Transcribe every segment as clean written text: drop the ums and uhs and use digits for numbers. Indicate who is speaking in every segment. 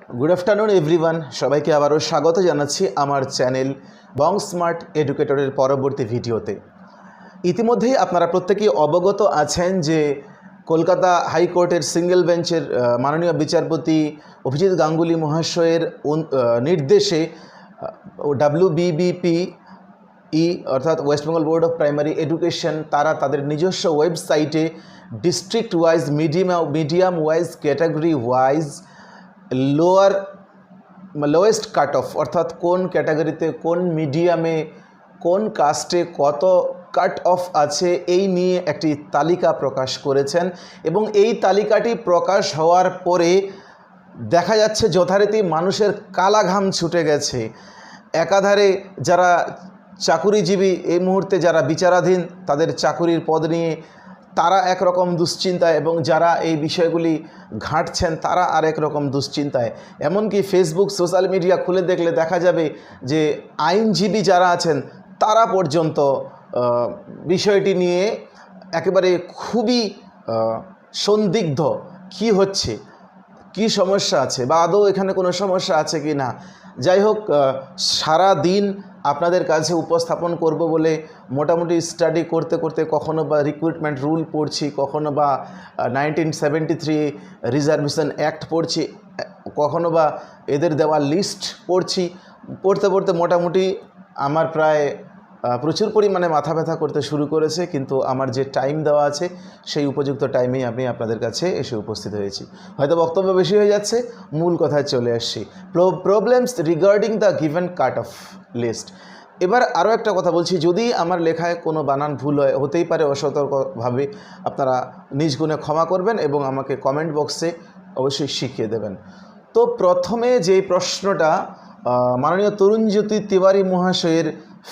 Speaker 1: Good afternoon everyone सबाइके आबारो स्वागत जानाচ্ছি आमार channel बंग smart एडुकेटरेर परवर्ती भिडियोते। इतिमध्येই আপনারা প্রত্যেকেই অবগত আছেন যে কলকাতা হাইকোর্টের সিঙ্গেল বেঞ্চের মাননীয় বিচারপতি অভিজিৎ গাঙ্গুলি মহাশয়ের নির্দেশে WBBP অর্থাৎ West Bengal board of primary education তারা তাদের নিজস্ব ওয়েবসাইটে district wise medium wise category wise lowest cut of অর্থাৎ কোন ক্যাটাগরিতে কোন মিডিয়ামে কোন কাস্টে কত কাট অফ আছে এই নিয়ে একটি তালিকা প্রকাশ করেছেন এবং এই তালিকাটি প্রকাশ হওয়ার পরে দেখা যাচ্ছে যথারীতি মানুষের কালা ঘাম ছুটে গেছে। একাধারে যারা চাকুরিজীবী এই মুহূর্তে যারা বিচারাধীন তাদের চাকুরির পদ নিয়ে তারা একরকম দুশ্চিন্তায় এবং যারা এই বিষয়গুলি ঘাঁটছেন তারা আরেক রকম দুশ্চিন্তায়। এমনকি ফেসবুক সোশ্যাল মিডিয়া খুলে দেখলে দেখা যাবে যে আইনজীবী যারা আছেন তারা পর্যন্ত বিষয়টি নিয়ে একেবারে খুবই সন্দিগ্ধ, কি হচ্ছে, কি সমস্যা আছে বা আদৌ এখানে কোনো সমস্যা আছে কি না। যাই হোক, সারা দিন আপনাদের কাছে উপস্থাপন করব বলে মোটামুটি স্টাডি করতে করতে কখনো বা রিক্রুটমেন্ট রুল পড়ছি, কখনো বা 1973 রিজার্ভেশন অ্যাক্ট পড়ছি, কখনো বা এদের দেওয়া লিস্ট পড়ছি। পড়তে পড়তে মোটামুটি আমার প্রায় প্রচুর পরিমাণে মাথা ব্যথা করতে শুরু করেছে, কিন্তু আমার যে টাইম দেওয়া আছে সেই উপযুক্ত টাইমেই আমি আপনাদের কাছে এসে উপস্থিত হয়েছি। হয়তো বক্তব্য বেশি হয়ে যাচ্ছে, মূল কথায় চলে আসছি। Problems regarding the given cut off list. এবার আরও একটা কথা বলছি, যদি আমার লেখায় কোনো বানান ভুল হয়, হতেই পারে অসতর্কভাবে, আপনারা নিজ গুণে ক্ষমা করবেন এবং আমাকে কমেন্ট বক্সে অবশ্যই শিখিয়ে দেবেন। তো প্রথমে যেই প্রশ্নটা মাননীয় তরুণজ্যোতি তিওয়ারি মহাশয়ের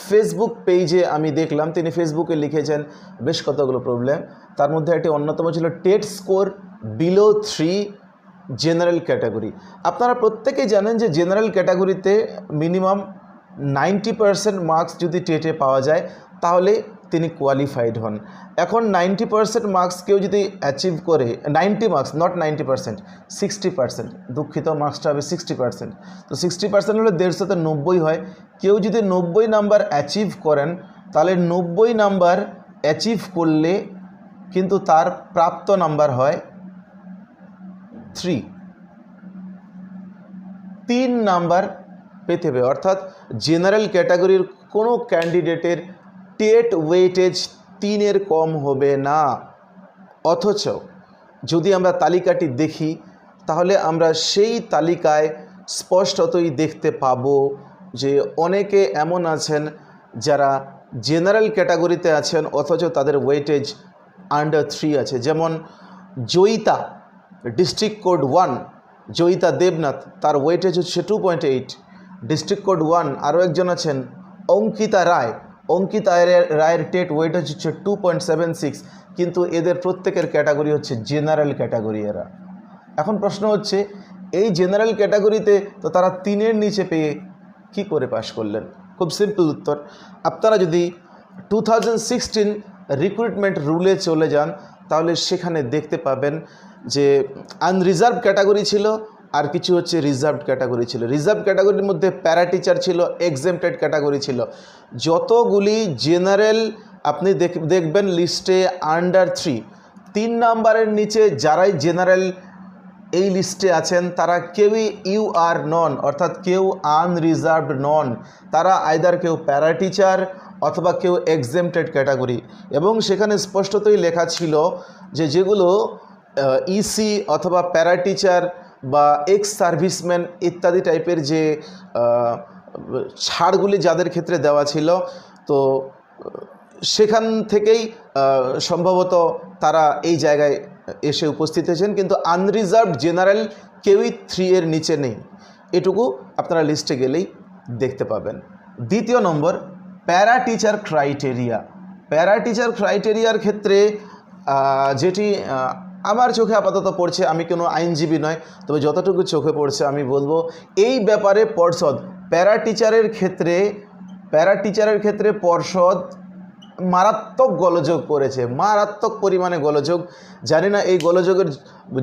Speaker 1: ফেসবুক পেজে আমি দেখলাম, তিনি ফেসবুকে লিখেছেন বেশ কতগুলো প্রবলেম। তার মধ্যে একটি অন্যতম ছিল TET score below 3 general category. আপনারা প্রত্যেকেই জানেন যে জেনারেল ক্যাটাগরিতে মিনিমাম 90% মার্কস যদি টেটে পাওয়া যায় তাহলে তিনি কোয়ালিফাইড হন। এখন 90% মার্কস কেউ যদি অ্যাচিভ করে, 90 মার্কস নট 90%, 60%, দুঃখিত, মার্কসটা হবে 60%। তো 60% হলে 150তে 90 হয়। কেউ যদি 90 নাম্বার অ্যাচিভ করেন তাহলে 90 নাম্বার অ্যাচিভ করলে কিন্তু তার প্রাপ্ত নাম্বার হয় 3 নাম্বার পেতে হবে। অর্থাৎ জেনারেল ক্যাটাগরির কোনো ক্যান্ডিডেটের টেট ওয়েটেজ 3-এর কম হবে না। অথচ যদি আমরা তালিকাটি দেখি তাহলে আমরা সেই তালিকায় স্পষ্টতই দেখতে পাবো যে অনেকে এমন আছেন যারা জেনারেল ক্যাটাগরিতে আছেন অথচ তাদের ওয়েটেজ আন্ডার 3 আছে। যেমন জয়িতা, ডিস্ট্রিক্ট কোড 1, জয়িতা দেবনাথ, তার ওয়েটেজ হচ্ছে 2.8। ডিস্ট্রিক্ট কোড 1 আরও একজন আছেন অঙ্কিতা রায়, অঙ্কিতা রায়ের টেট ওয়েট হচ্ছে 2.76, কিন্তু এদের প্রত্যেকের ক্যাটাগরি হচ্ছে জেনারেল ক্যাটাগরি এরা। এখন প্রশ্ন হচ্ছে এই জেনারেল ক্যাটাগরিতে তো তারা 3-এর নিচে পেয়ে কি করে পাশ করলেন? খুব সিম্পল উত্তর, আপনারা যদি 2016 রিক্রুটমেন্ট রুলে চলে যান তাহলে সেখানে দেখতে পাবেন যে আনরিজার্ভ ক্যাটাগরি ছিল আর কিছু হচ্ছে রিজার্ভড ক্যাটাগরি ছিল। রিজার্ভ ক্যাটাগরির মধ্যে প্যারা টিচার ছিল, এক্সেম্পটেড ক্যাটাগরি ছিল। যতগুলি জেনারেল আপনি দেখবেন লিস্টে আন্ডার 3 নাম্বারের নিচে যারাই জেনারেল এই লিস্টে আছেন তারা কেউই ইউ আর নন, অর্থাৎ কেউ আনরিজার্ভড নন। তারা আইদার কেউ প্যারা টিচার অথবা কেউ এক্সেম্পটেড ক্যাটাগরি। এবং সেখানে স্পষ্টতই লেখা ছিল যে যেগুলো ইসি অথবা প্যারা টিচার বা এক্স সার্ভিসম্যান ইত্যাদি টাইপের যে ছাড়গুলি যাদের ক্ষেত্রে দেওয়া ছিল, তো সেখান থেকেই সম্ভবত তারা এই জায়গায় এসে উপস্থিত হয়েছেন। কিন্তু আনরিজার্ভড জেনারেল কেউই 3-এর নিচে নেই, এটুকু আপনারা লিস্টে গেলেই দেখতে পাবেন। দ্বিতীয় number, para teacher criteria. Para teacher ক্রাইটেরিয়ার ক্ষেত্রে যেটি আমার চোখে আপাতত পড়ছে, আমি কোনো আইনজীবী নয়, তবে যতটুকু চোখে পড়ছে আমি বলবো এই ব্যাপারে পর্ষদ, প্যারা টিচারের ক্ষেত্রে পর্ষদ মারাত্মক গোলযোগ করেছে, মারাত্মক পরিমাণে গোলযোগ। জানি না এই গোলযোগের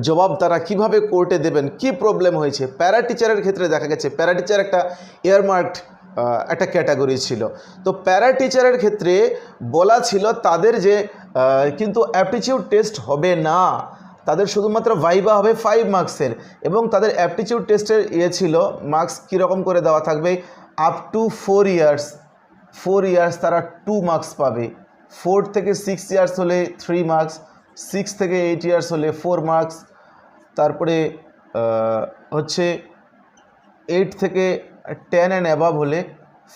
Speaker 1: জবাব তারা কিভাবে কোর্টে দেবেন, কি প্রবলেম হয়েছে। প্যারা টিচারের ক্ষেত্রে দেখা গেছে প্যারা টিচার একটা এয়ারমার্কড একটা ক্যাটাগরি ছিল। তো প্যারা টিচারের ক্ষেত্রে বলা ছিল তাদের যে কিন্তু অ্যাপটিটিউড টেস্ট হবে না, তাদের শুধুমাত্র ভাইবা হবে 5 মার্কসের, এবং তাদের অ্যাপটিটিউড টেস্টের ছিল মার্কস কীরকম করে দেওয়া থাকবে, আপ টু 4 ইয়ার্স, 4 ইয়ার্স তারা 2 মার্কস পাবে, 4 থেকে 6 ইয়ার্স হলে 3 মার্কস, 6 থেকে 8 ইয়ার্স হলে 4 মার্কস, তারপরে হচ্ছে 8 থেকে 10 অ্যান্ড অ্যাবাভ হলে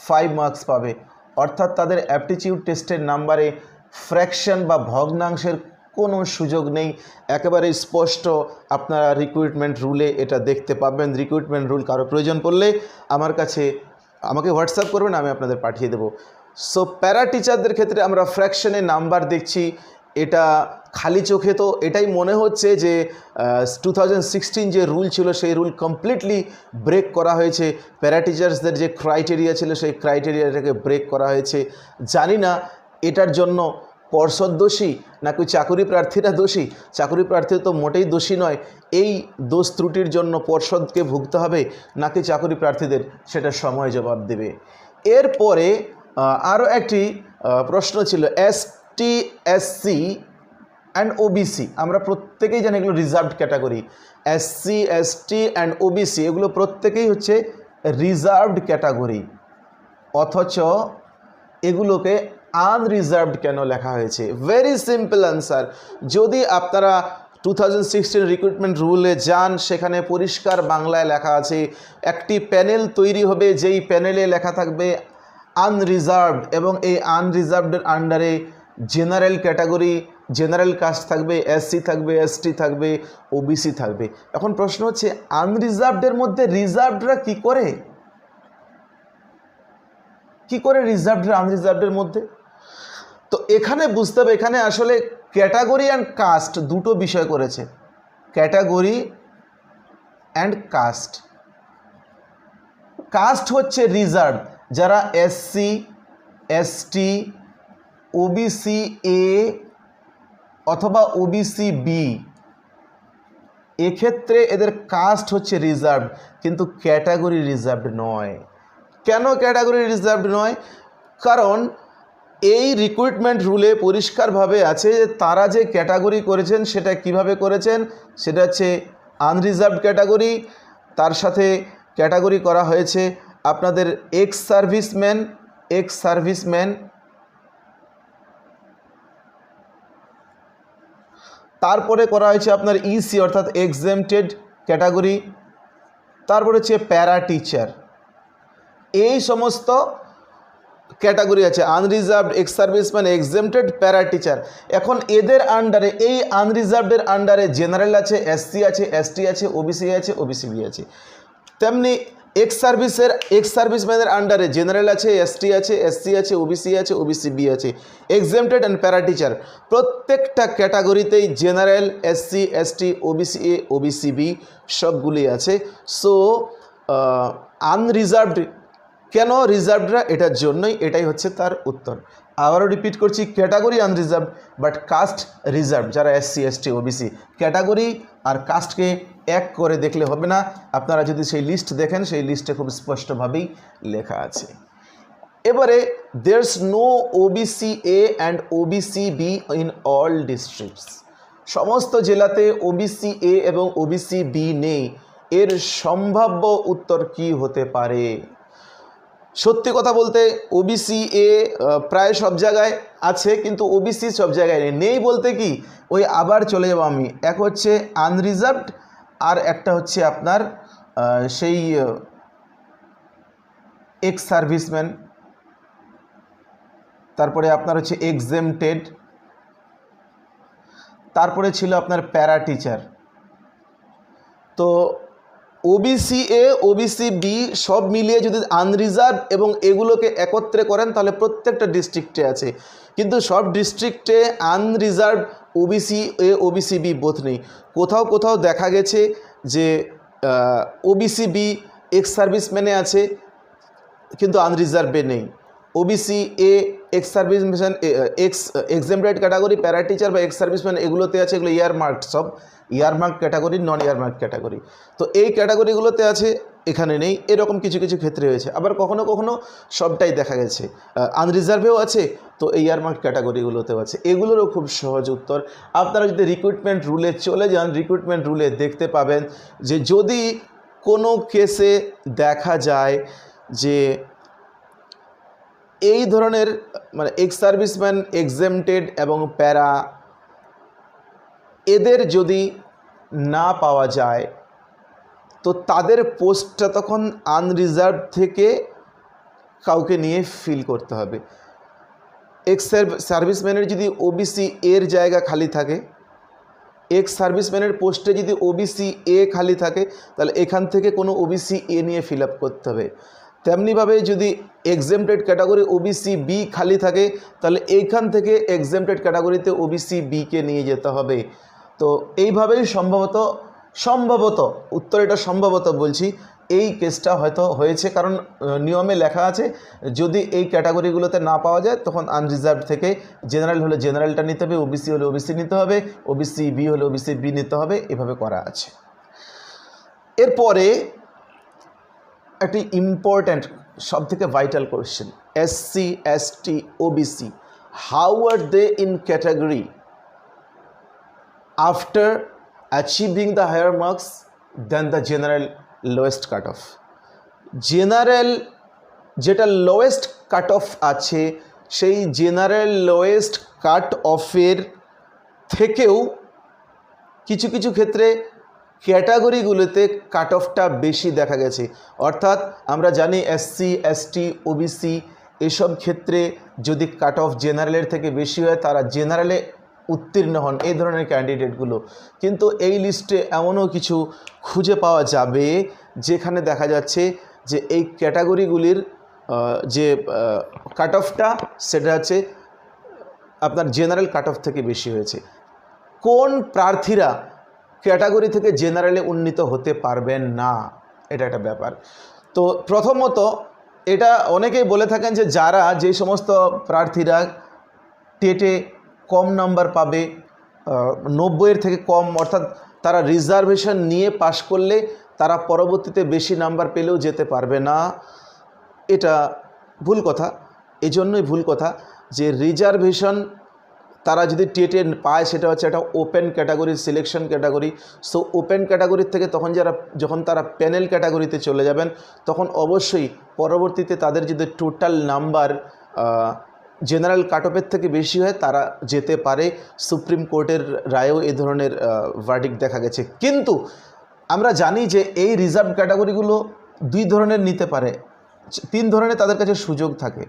Speaker 1: 5 মার্কস পাবে। অর্থাৎ তাদের অ্যাপটিটিউড টেস্টের নাম্বারে ফ্র্যাকশন বা ভগ্নাংশের কোনো সুযোগ নেই। একেবারে স্পষ্ট আপনারা রিক্রুটমেন্ট রুলে এটা দেখতে পাবেন। রিক্রুটমেন্ট রুল কারো প্রয়োজন পড়লে আমাকে হোয়াটসঅ্যাপ করবেন, আমি আপনাদের পাঠিয়ে দেবো। সো প্যারা টিচারদের ক্ষেত্রে আমরা ফ্র্যাকশনে নাম্বার দেখছি, এটা খালি চোখে তো এটাই মনে হচ্ছে যে 2016 যে রুল ছিল সেই রুল কমপ্লিটলি ব্রেক করা হয়েছে। প্যারা টিচার্সদের যে ক্রাইটেরিয়া ছিল সেই ক্রাইটেরিয়াটাকে ব্রেক করা হয়েছে। জানি না এটার জন্য পর্ষদ দোষী নাকি চাকুরি প্রার্থীরা দোষী। চাকুরি প্রার্থী তো মোটেই দোষী নয়, এই দোষ ত্রুটির জন্য পর্ষদকে ভুগতে হবে নাকি চাকুরি প্রার্থীদের, সেটা সময় জবাব দেবে। এরপরে আরও একটি প্রশ্ন ছিল এসটি, এসসি অ্যান্ড ওবিসি। আমরা প্রত্যেকেই জানি এগুলো reserved category. SC, ST and OBC এগুলো প্রত্যেকেই হচ্ছে রিজার্ভড ক্যাটাগরি, অথচ এগুলোকে আনরিজার্ভড কেন লেখা হয়েছে? Very simple answer. যদি আপনারা 2016 রিক্রুটমেন্ট রুলে যান, সেখানে পরিষ্কার বাংলায় লেখা আছে, একটি প্যানেল তৈরি হবে, যেই প্যানেলে লেখা থাকবে আনরিজার্ভড, এবং এই আনরিজার্ভডের আন্ডারে জেনারেল ক্যাটাগরি, জেনারেল কাস্ট থাকবে, এসসি থাকবে, এসটি থাকবে, ওবিসি থাকবে। এখন প্রশ্ন হচ্ছে আনরিজার্ভডের মধ্যে রিজার্ভডরা কি করে রিজার্ভড আনরিজার্ভডের মধ্যে? তো এখানে বুঝতে হবে, এখানে আসলে ক্যাটাগরি অ্যান্ড কাস্ট দুটো বিষয় করেছে। Category and caste. কাস্ট হচ্ছে রিজার্ভ, যারা এসসি, এসটি, ওবিসি এ অথবা ওবিসি বি, এক্ষেত্রে এদের কাস্ট হচ্ছে রিজার্ভ, কিন্তু ক্যাটাগরি রিজার্ভড নয়। কেন ক্যাটাগরি রিজার্ভড নয়? কারণ এই রিক্রুটমেন্ট রুলে পরিষ্কারভাবে আছে যে তারা যে ক্যাটাগরি করেছেন সেটা কিভাবে করেছেন, সেটা হচ্ছে আনরিজার্ভড ক্যাটাগরি। তার সাথে ক্যাটাগরি করা হয়েছে আপনাদের এক্স সার্ভিসম্যান, তারপরে করা হয়েছে আপনার ইসি অর্থাৎ এক্সেমটেড ক্যাটাগরি, তারপরে হচ্ছে প্যারা টিচার। এই সমস্ত ক্যাটাগরি আছে, unreserved, ex serviceman, exempted, para teacher. এখন এদের আন্ডারে, এই আনরিজার্ভডের আন্ডারে জেনারেল আছে, এসসি আছে, এসটি আছে, ওবিসি আছে, ওবিসিবি আছে। তেমনি এক্স সার্ভিসম্যানের আন্ডারে জেনারেল আছে, এসটি আছে, এসসি আছে, ওবিসি আছে, ওবিসিবি আছে। এক্সেমটেড অ্যান্ড প্যারা টিচার, প্রত্যেকটা ক্যাটাগরিতেই general, SC, ST, OBC A, OBC B সবগুলি আছে। সো আনরিজার্ভড কেন রিজার্ভডরা, এটার জন্যই, এটাই হচ্ছে তার উত্তর। আবারও রিপিট করছি, category unreserved but caste reserve, যারা এসসি, এসটি, ওবিসি। ক্যাটাগরি আর কাস্টকে এক করে দেখলে হবে না, আপনারা যদি সেই লিস্ট দেখেন সেই লিস্টে খুব স্পষ্টভাবেই লেখা আছে। এবারে there's no OBC A and OBC B in all districts. সমস্ত জেলাতে ওবিসি এ এবং ওবিসি বি নেই। এর সম্ভাব্য উত্তর কি হতে পারে? সত্যি কথা বলতে ওবিসি এ প্রায় সব জায়গায় আছে, কিন্তু ওবিসি সব জায়গায় নেই। বলতে কি, ওই আবার চলে যাব আমি, এক হচ্ছে আনরিজার্ভড আর একটা হচ্ছে আপনার সেই এক্স সার্ভিসম্যান, তারপরে আপনার হচ্ছে এক্সেমটেড, তারপরে ছিল আপনার প্যারা টিচার। তো ওবিসি এ, ওবিসি বি সব মিলিয়ে যদি আনরিজার্ভ এবং এগুলোকে একত্রে করেন তাহলে প্রত্যেকটা ডিস্ট্রিক্টে আছে, কিন্তু সব ডিস্ট্রিক্টে unreserve OBC A, OBC B both নেই। কোথাও কোথাও দেখা গেছে যে ওবিসি বি এক্স সার্ভিসম্যানে আছে কিন্তু আনরিজার্ভে নেই। OBC A, ex serviceman, exempted category, para teacher বা এক্স সার্ভিসম্যান এগুলোতে আছে, এগুলো ইয়ারমার্ক, সব earmark category, non earmark category. তো এই ক্যাটাগরিগুলোতে আছে, এখানে নেই, এরকম কিছু কিছু ক্ষেত্রে হয়েছে। আবার কখনো কখনো সবটাই দেখা গেছে আনরিজার্ভেও আছে, তো এই ইয়ারমার্ক ক্যাটাগরিগুলোতেও আছে। এগুলোরও খুব সহজ উত্তর। আপনারা যদি রিক্রুটমেন্ট রুলে চলে যান, রিক্রুটমেন্ট রুলে দেখতে পাবেন যে যদি কোনো কেসে দেখা যায় যে এই ধরনের মানে এক্স সার্ভিসম্যান, এক্সেমটেড এবং প্যারা এদের যদি না পাওয়া যায়, তো তাদের পোস্টটা তখন আনরিজার্ভ থেকে কাউকে নিয়ে ফিল করতে হবে। এক্স সার্ভিসম্যানের যদি ওবিসি এর জায়গা খালি থাকে, এক্স সার্ভিসম্যানের পোস্টে যদি ওবিসি এ খালি থাকে, তাহলে এখান থেকে কোনো ওবিসি এ নিয়ে ফিল আপ করতে হবে। তেমনিভাবে যদি এক্সেমটেড ক্যাটাগরি ওবিসি বি খালি থাকে, তাহলে এইখান থেকে এক্সেমটেড ক্যাটাগরিতে ওবিসি বিকে নিয়ে যেতে হবে। তো এইভাবেই সম্ভবত উত্তর এটা সম্ভবত বলছি, এই কেসটা হয়তো হয়েছে, কারণ নিয়মে লেখা আছে যদি এই ক্যাটাগরিগুলোতে না পাওয়া যায় তখন আনরিজার্ভ থেকে জেনারেল হলে জেনারেলটা নিতে হবে, ওবিসি হলে ওবিসি নিতে হবে, ওবিসি বি হলে ওবিসি বি নিতে হবে, এভাবে করা আছে। এরপরে একটি ইম্পর্ট্যান্ট সবথেকে vital question, SC, ST, OBC, how are they in category after achieving the higher marks then the general lowest cut off? General যেটা লোয়েস্ট কাট অফ আছে, সেই জেনারেল লোয়েস্ট কাট অফের থেকেও কিছু কিছু ক্ষেত্রে ক্যাটাগরিগুলোতে কাট অফটা বেশি দেখা গেছে। অর্থাৎ আমরা জানি এসসি, এসটি, ওবিসি এসব ক্ষেত্রে যদি কাট অফ জেনারেলের থেকে বেশি হয় তারা জেনারেলে উত্তীর্ণ হন, এই ধরনের ক্যান্ডিডেটগুলো। কিন্তু এই লিস্টে এমনও কিছু খুঁজে পাওয়া যাবে যেখানে দেখা যাচ্ছে যে এই ক্যাটাগরিগুলির যে কাট অফটা সেটা হচ্ছে আপনার জেনারেল কাট অফ থেকে বেশি হয়েছে। কোন প্রার্থীরা ক্যাটাগরি থেকে জেনারেলে উন্নীত হতে পারবেন না, এটা একটা ব্যাপার। তো প্রথমত এটা অনেকেই বলে থাকেন যে যারা যে সমস্ত প্রার্থীরা টেটে কম নাম্বার পাবে, 90-এর থেকে কম, অর্থাৎ তারা রিজার্ভেশন নিয়ে পাশ করলে তারা পরবর্তীতে বেশি নাম্বার পেলেও যেতে পারবে না, এটা ভুল কথা। এজন্যই ভুল কথা যে রিজার্ভেশন তারা যদি টেটে পায় সেটা হচ্ছে একটা open category, selection category. So open ক্যাটাগরির থেকে যখন তারা প্যানেল ক্যাটাগরিতে চলে যাবেন তখন অবশ্যই পরবর্তীতে তাদের যদি টোটাল নাম্বার জেনারেল কাট অফের থেকে বেশি হয় তারা যেতে পারে। সুপ্রিম কোর্টের রায়েও এই ধরনের ভার্ডিক্ট দেখা গেছে। কিন্তু আমরা জানি যে এই রিজার্ভ ক্যাটাগরিগুলো দুই ধরনের নিতে পারে, 3 ধরনের তাদের কাছে সুযোগ থাকে।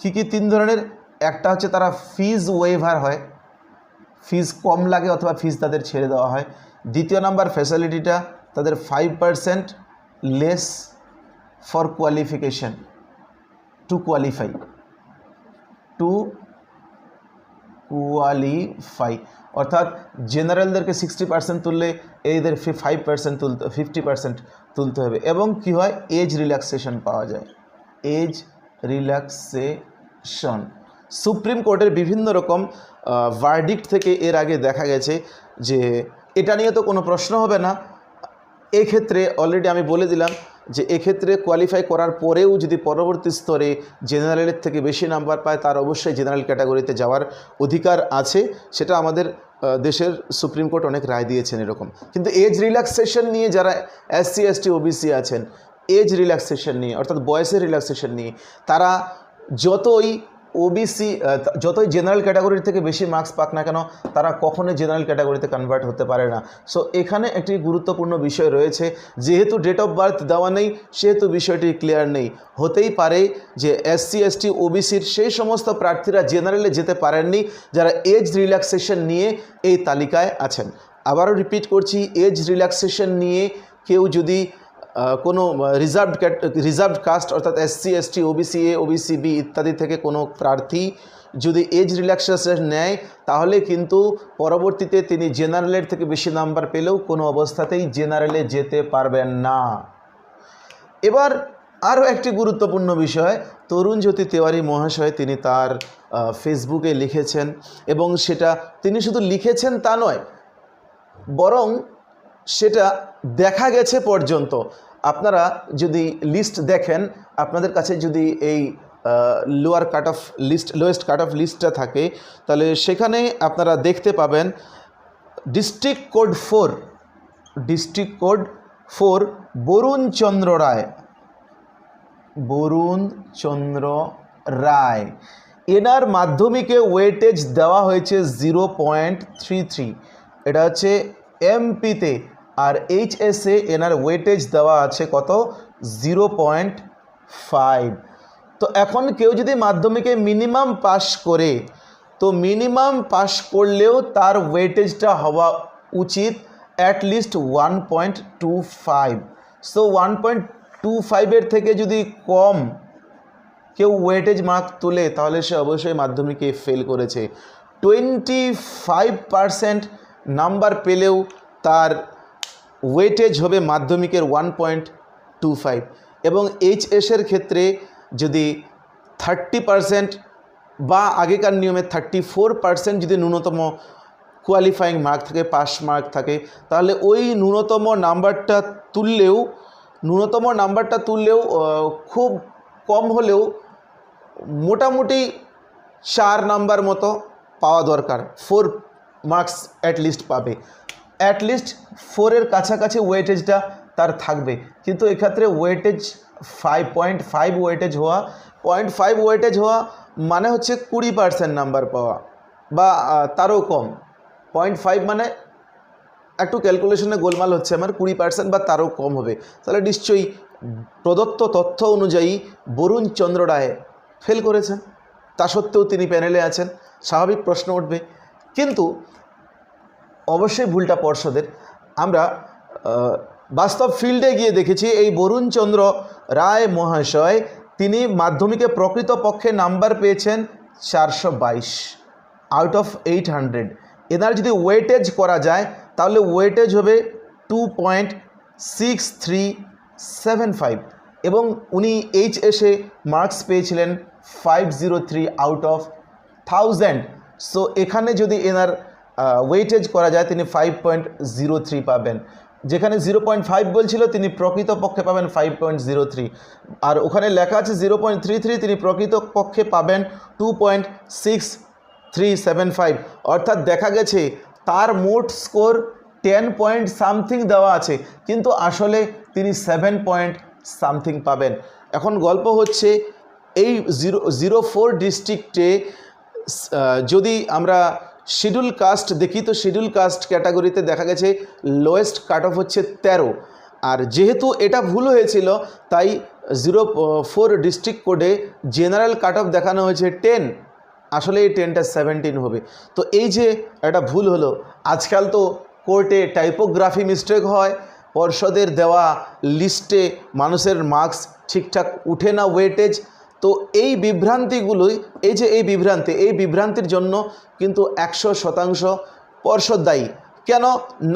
Speaker 1: কী কী 3 ধরনের? একটা হচ্ছে তারা ফিজ ওয়েভার হয়, ফিজ কম লাগে অথবা ফিজ তাদের ছেড়ে দেওয়া হয়। দ্বিতীয় নাম্বার ফ্যাসিলিটিটা তাদের 5% less for qualification, to qualify, অর্থাৎ জেনারেলদেরকে 60% তুললে এদের 5% তুলতে, 50% তুলতে হবে। এবং কি হয়, এজ রিল্যাক্সেশন পাওয়া যায়, এজ রিল্যাক্সেশন। সুপ্রিম কোর্টের বিভিন্ন রকম ভার্ডিক্ট থেকে এর আগে দেখা গেছে যে এটা নিয়ে তো কোনো প্রশ্ন হবে না। এক্ষেত্রে অলরেডি আমি বলে দিলাম যে এক্ষেত্রে কোয়ালিফাই করার পরেও যদি পরবর্তী স্তরে জেনারেলের থেকে বেশি নাম্বার পায় তার অবশ্যই জেনারেল ক্যাটাগরিতে যাওয়ার অধিকার আছে, সেটা আমাদের দেশের সুপ্রিম কোর্ট অনেক রায় দিয়েছেন এরকম। কিন্তু এজ রিল্যাক্সেশন নিয়ে যারা এসসি, এসটি, ওবিসি আছেন, এজ রিল্যাক্সেশন নিয়ে অর্থাৎ বয়সের রিল্যাক্সেশন নিয়ে তারা যতই জেনারেল ক্যাটাগরির থেকে বেশি মার্কস পাক না কেন তারা কখনোই জেনারেল ক্যাটাগরিতে কনভার্ট হতে পারে না। সো এখানে একটি গুরুত্বপূর্ণ বিষয় রয়েছে, যেহেতু ডেট অফ বার্থ দেওয়া নেই সেহেতু বিষয়টি ক্লিয়ার নেই। হতেই পারে যে এসসি, এসটি, ওবিসির সেই সমস্ত প্রার্থীরা জেনারেলে যেতে পারেননি যারা এজ রিল্যাক্সেশন নিয়ে এই তালিকায় আছেন। আবারও রিপিট করছি, এজ রিল্যাক্সেশন নিয়ে কেউ যদি কোনো রিজার্ভড কাস্ট অর্থাৎ SC, ST, OBC A, OBC B ইত্যাদি থেকে কোনো প্রার্থী যদি এজ রিল্যাক্সেশন নেয় তাহলে কিন্তু পরবর্তীতে তিনি জেনারেলের থেকে বেশি নাম্বার পেলেও কোনো অবস্থাতেই জেনারেলে যেতে পারবেন না। এবার আরও একটি গুরুত্বপূর্ণ বিষয়, তরুণ জ্যোতি তেওয়ারি মহাশয় তিনি তার ফেসবুকে লিখেছেন, এবং সেটা তিনি শুধু লিখেছেন তা নয়, বরং সেটা দেখা গেছে পর্যন্ত। আপনারা যদি লিস্ট দেখেন, আপনাদের কাছে যদি এই lower cut off list, lowest cut off লিস্টটা থাকে, তাহলে সেখানে আপনারা দেখতে পাবেন ডিস্ট্রিক্ট কোড 4 বরুণ চন্দ্র রায়, এনার মাধ্যমিকে ওয়েটেজ দেওয়া হয়েছে 0.33, এটা হচ্ছে এমপিতে, আর এইচএসে এনার ওয়েটেজ দেওয়া আছে কত, 0.5। তো এখন কেউ যদি মাধ্যমিকে মিনিমাম পাস করে, তো মিনিমাম পাস করলেও তার ওয়েটেজটা হওয়া উচিত অ্যাটলিস্ট 1.25। সো 1.25-এর থেকে যদি কম কেউ ওয়েটেজ মার্ক তোলে, তাহলে সে অবশ্যই মাধ্যমিকে ফেল করেছে। 25% নাম্বার পেলেও তার ওয়েটেজ হবে মাধ্যমিকের 1.25, এবং এইচএসের ক্ষেত্রে যদি 30% বা আগেকার নিয়মে 34% যদি ন্যূনতম কোয়ালিফাইং মার্ক থাকে, পাস মার্ক থাকে, তাহলে ওই ন্যূনতম নাম্বারটা তুললেও খুব কম হলেও মোটামুটি 4 নাম্বার মতো পাওয়া দরকার, 4 মার্কস অ্যাটলিস্ট পাবে, অ্যাটলিস্ট 4-এর কাছাকাছি ওয়েটেজটা তার থাকবে। কিন্তু এক্ষেত্রে ওয়েটেজ 5.5 ওয়েটেজ হওয়া, 0.5 ওয়েটেজ হওয়া মানে হচ্ছে 20% নাম্বার পাওয়া বা তারও কম। 0.5 মানে একটু ক্যালকুলেশনে গোলমাল হচ্ছে আমার, 20% বা তারও কম হবে। তাহলে নিশ্চয়ই প্রদত্ত তথ্য অনুযায়ী বরুণ চন্দ্র রায় ফেল করেছেন, তা সত্ত্বেও তিনি প্যানেলে আছেন, স্বাভাবিক প্রশ্ন উঠবে। কিন্তু অবশ্যই ভুলটা পর্ষদের। আমরা বাস্তব ফিল্ডে গিয়ে দেখেছি এই বরুণ চন্দ্র রায় মহাশয় তিনি মাধ্যমিকে প্রকৃতপক্ষে নাম্বার পেয়েছেন 422 আউট অফ 800। এনার যদি ওয়েটেজ করা যায় তাহলে ওয়েটেজ হবে 2.6375, এবং উনি এইচএসে মার্কস পেয়েছিলেন 503 আউট অফ 1000। সো এখানে যদি এনার ওয়েটেজ করা যায় তিনি 5.03 পাবেন, যেখানে 0.5 বলছিল তিনি প্রকৃতপক্ষে পাবেন 5.03, আর ওখানে লেখা আছে 0.33, তিনি প্রকৃতপক্ষে পাবেন 2.6375। অর্থাৎ দেখা গেছে তার মোট স্কোর 10 পয়েন্ট সামথিং দেওয়া আছে, কিন্তু আসলে তিনি 7 পয়েন্ট সামথিং পাবেন। এখন গল্প হচ্ছে এই 04 ডিস্ট্রিক্টে যদি আমরা শিডিউল কাস্ট দেখি, তো শিডিউল কাস্ট ক্যাটাগরিতে দেখা গেছে লোয়েস্ট কাট অফ হচ্ছে 13, আর যেহেতু এটা ভুল হয়েছিল তাই 04 ডিস্ট্রিক্ট কোডে জেনারেল কাট অফ দেখানো হয়েছে 10, আসলে এই 10টা 17 হবে। তো এই যে একটা ভুল হলো, আজকাল তো কোর্টে টাইপোগ্রাফি মিস্টেক হয়, পর্ষদের দেওয়া লিস্টে মানুষের মার্কস ঠিকঠাক উঠে না ওয়েটেজ, তো এই বিভ্রান্তিগুলোই, এই বিভ্রান্তির জন্য কিন্তু 100% পর্ষদ দায়ী। কেন?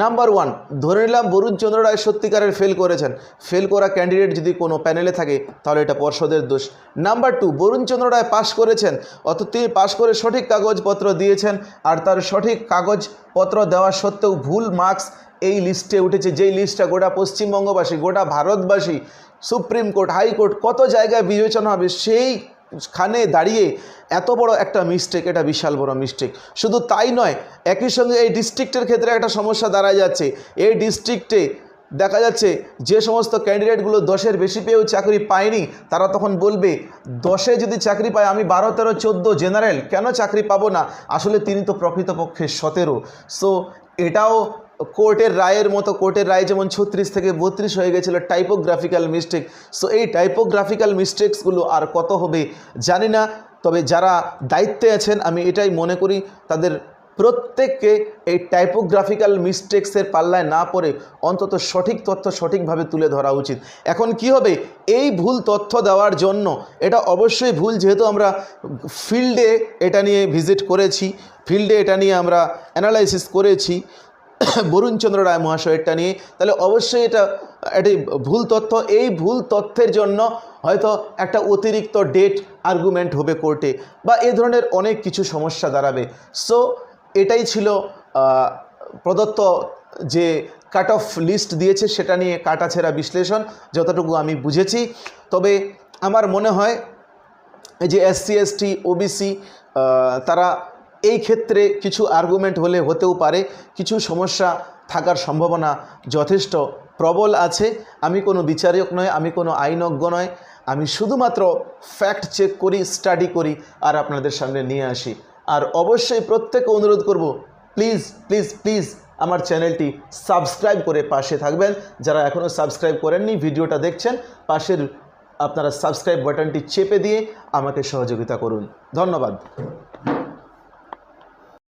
Speaker 1: নাম্বার 1, ধরে নিলাম বরুণ চন্দ্র রায় সত্যিকারের ফেল করেছেন, ফেল করা ক্যান্ডিডেট যদি কোনো প্যানেলে থাকে তাহলে এটা পর্ষদের দোষ। নাম্বার 2, বরুণ চন্দ্র রায় পাশ করেছেন, অর্থাৎ তিনি পাশ করে সঠিক কাগজপত্র দিয়েছেন, আর তার সঠিক কাগজপত্র দেওয়া সত্ত্বেও ভুল মার্কস এই লিস্টে উঠেছে, যেই লিস্টটা গোটা পশ্চিমবঙ্গবাসী, গোটা ভারতবাসী, সুপ্রিম কোর্ট, হাইকোর্ট কত জায়গায় বিবেচনা হবে, সেইখানে দাঁড়িয়ে এত বড় একটা মিস্টেক, এটা বিশাল বড় মিস্টেক। শুধু তাই নয়, একই সঙ্গে এই ডিস্ট্রিক্টের ক্ষেত্রে একটা সমস্যা দাঁড়ায় যাচ্ছে। এই ডিস্ট্রিক্টে দেখা যাচ্ছে যে সমস্ত ক্যান্ডিডেটগুলো 10-এর বেশি পেয়েও চাকরি পায়নি, তারা তখন বলবে 10-এ যদি চাকরি পায়, আমি 12, 13, 14 জেনারেল কেন চাকরি পাবো না? আসলে তিনি তো প্রকৃতপক্ষে 17। সো এটাও কোর্টের রায়ের মতো, কোর্টের রায় যেমন 36 থেকে 32 হয়ে গেছিলো, টাইপোগ্রাফিক্যাল মিস্টেক। সো এই টাইপোগ্রাফিক্যাল মিস্টেকসগুলো আর কত হবে জানি না, তবে যারা দায়িত্বে আছেন আমি এটাই মনে করি তাদের প্রত্যেককে এই টাইপোগ্রাফিক্যাল মিস্টেক্সের পাল্লায় না পড়ে অন্তত সঠিক তথ্য সঠিকভাবে তুলে ধরা উচিত। এখন কি হবে, এই ভুল তথ্য দেওয়ার জন্য, এটা অবশ্যই ভুল, যেহেতু আমরা ফিল্ডে এটা নিয়ে ভিজিট করেছি, ফিল্ডে এটা নিয়ে আমরা অ্যানালাইসিস করেছি বরুণ চন্দ্র রায় মহাশয়টা নিয়ে, তাহলে অবশ্যই এটা একটি ভুল তথ্য। এই ভুল তথ্যের জন্য হয়তো একটা অতিরিক্ত ডেট আর্গুমেন্ট হবে কোর্টে, বা এ ধরনের অনেক কিছু সমস্যা দাঁড়াবে। সো এটাই ছিল প্রদত্ত যে কাট অফ লিস্ট দিয়েছে সেটা নিয়ে কাটাছেঁড়া বিশ্লেষণ, যতটুকু আমি বুঝেছি। তবে আমার মনে হয় এই যে SC ST OBC তারা এই ক্ষেত্রে কিছু আর্গুমেন্ট হতেও পারে, কিছু সমস্যা থাকার সম্ভাবনা যথেষ্ট প্রবল আছে। আমি কোনো বিচারক নয়, আমি কোনো আইনজ্ঞ নয়, আমি শুধুমাত্র ফ্যাক্ট চেক করি, স্টাডি করি আর আপনাদের সামনে নিয়ে আসি। আর অবশ্যই প্রত্যেককে অনুরোধ করব, প্লিজ প্লিজ প্লিজ আমার চ্যানেলটি সাবস্ক্রাইব করে পাশে থাকবেন। যারা এখনও সাবস্ক্রাইব করেননি, ভিডিওটা দেখছেন, পাশের আপনারা সাবস্ক্রাইব বাটনটি চেপে দিয়ে আমাকে সহযোগিতা করুন। ধন্যবাদ।